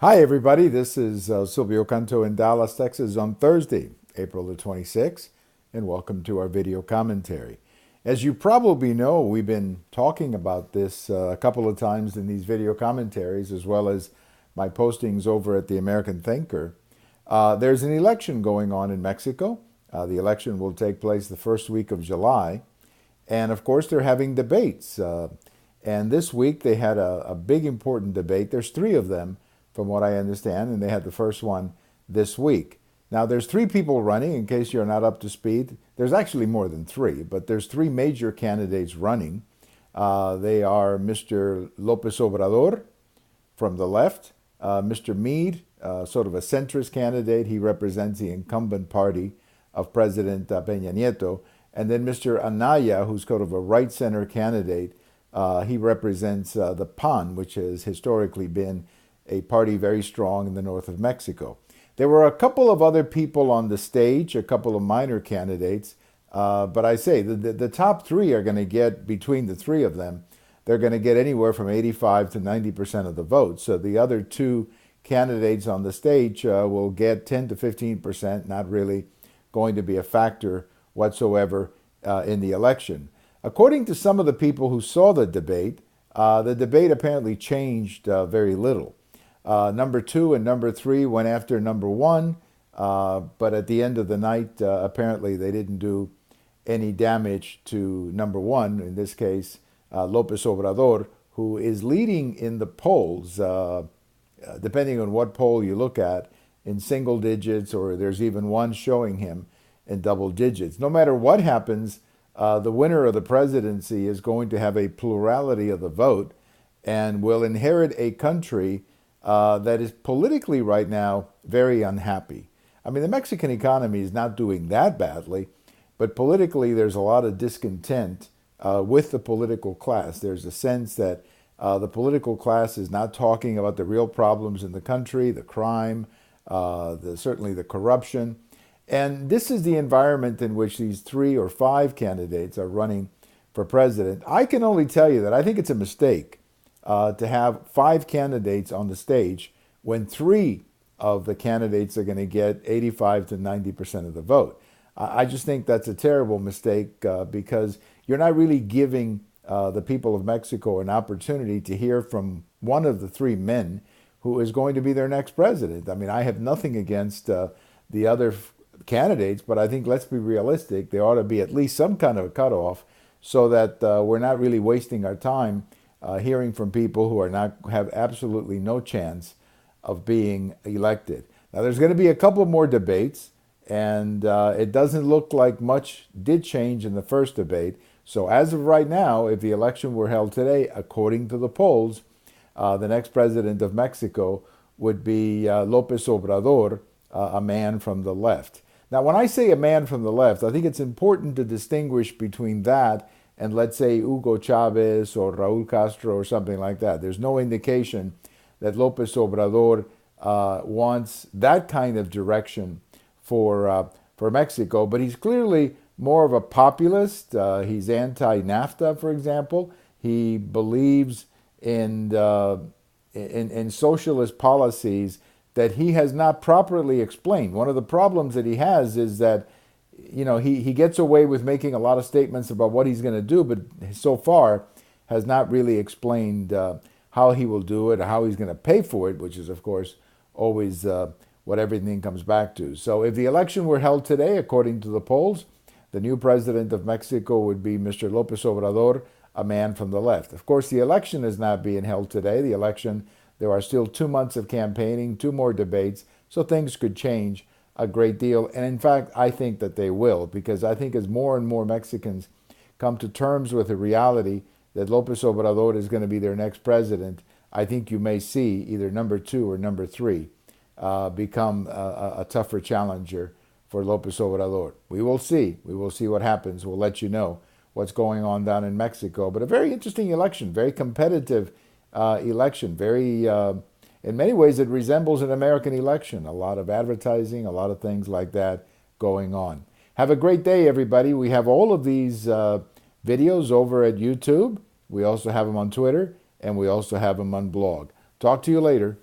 Hi, everybody. This is Silvio Canto in Dallas, Texas on Thursday, April the 26th, and welcome to our video commentary. As you probably know, we've been talking about this a couple of times in these video commentaries, as well as my postings over at the American Thinker. There's an election going on in Mexico. The election will take place the first week of July. And of course, they're having debates. And this week they had a big, important debate. There's three of them, from what I understand, and they had the first one this week. Now, there's three people running, in case you're not up to speed. There's actually more than three, but there's three major candidates running. They are Mr. López-Obrador from the left, Mr. Meade, sort of a centrist candidate. He represents the incumbent party of President Peña Nieto, and then Mr. Anaya, who's sort of a right-center candidate. He represents the PAN, which has historically been a party very strong in the north of Mexico. There were a couple of other people on the stage, a couple of minor candidates, but I say the top three are going to get, between the three of them, they're going to get anywhere from 85 to 90% of the votes. So the other two candidates on the stage will get 10 to 15%, not really going to be a factor whatsoever in the election. According to some of the people who saw the debate apparently changed very little. Number two and number three went after number one, but at the end of the night, apparently they didn't do any damage to number one, in this case, López Obrador, who is leading in the polls, depending on what poll you look at, in single digits, or there's even one showing him in double digits. No matter what happens, the winner of the presidency is going to have a plurality of the vote and will inherit a country that is politically right now very unhappy. I mean, the Mexican economy is not doing that badly, but politically there's a lot of discontent with the political class. There's a sense that the political class is not talking about the real problems in the country, the crime, certainly the corruption. And this is the environment in which these three or five candidates are running for president. I can only tell you that I think it's a mistake to have five candidates on the stage when three of the candidates are going to get 85 to 90% of the vote. I just think that's a terrible mistake because you're not really giving the people of Mexico an opportunity to hear from one of the three men who is going to be their next president. I mean, I have nothing against the other candidates, but I think, let's be realistic, there ought to be at least some kind of a cutoff so that we're not really wasting our time hearing from people who have absolutely no chance of being elected. Now, there's going to be a couple more debates, and it doesn't look like much did change in the first debate. So as of right now, if the election were held today, according to the polls, the next president of Mexico would be López Obrador, a man from the left. Now, when I say a man from the left, I think it's important to distinguish between that and, let's say, Hugo Chavez or Raúl Castro or something like that. There's no indication that López Obrador wants that kind of direction for Mexico, but he's clearly more of a populist. He's anti-NAFTA, for example. He believes in socialist policies that he has not properly explained. One of the problems that he has is that, you know, he gets away with making a lot of statements about what he's going to do, but so far has not really explained how he will do it, or how he's going to pay for it, which is, of course, always what everything comes back to. So if the election were held today, according to the polls, the new president of Mexico would be Mr. López Obrador, a man from the left. Of course, the election is not being held today. The election, there are still 2 months of campaigning, 2 more debates, so things could change a great deal. And in fact, I think that they will, because I think as more and more Mexicans come to terms with the reality that López Obrador is going to be their next president, I think you may see either number two or number three become a tougher challenger for López Obrador. We will see. We will see what happens. We'll let you know what's going on down in Mexico. But a very interesting election, very competitive election, very, in many ways, it resembles an American election. A lot of advertising, a lot of things like that going on. Have a great day, everybody. We have all of these videos over at YouTube. We also have them on Twitter, and we also have them on blog. Talk to you later.